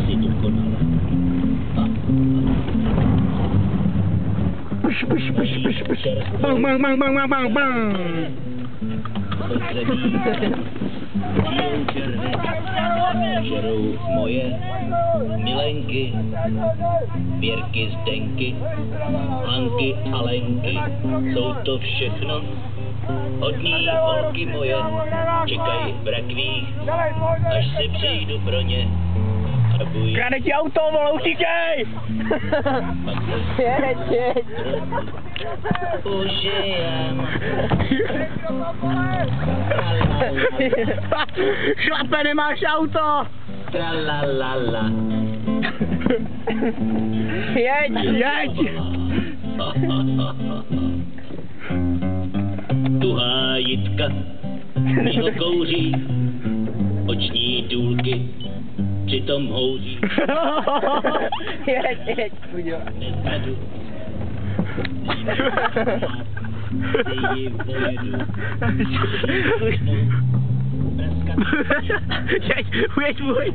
Jsi dokonalá. Puš. Bang. Pozemí žijou červy, žerou moje milenky, Věrky, Zdenky, Hanky a Lenky. Jsou to všechno hodní holky moje, čekají v rakvích, až si přijdu pro ně. Krade ti auto, vole, utíkej! Jeď. Užijem. Šlape, nemáš auto! Tralalala. Jeď! Tuhá Jitka mýho kouří, oční důlky přitom houří. Jeď, chuďo. Nezvedu. Ty ji pojedu. Jeď.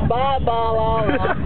Bába, lála.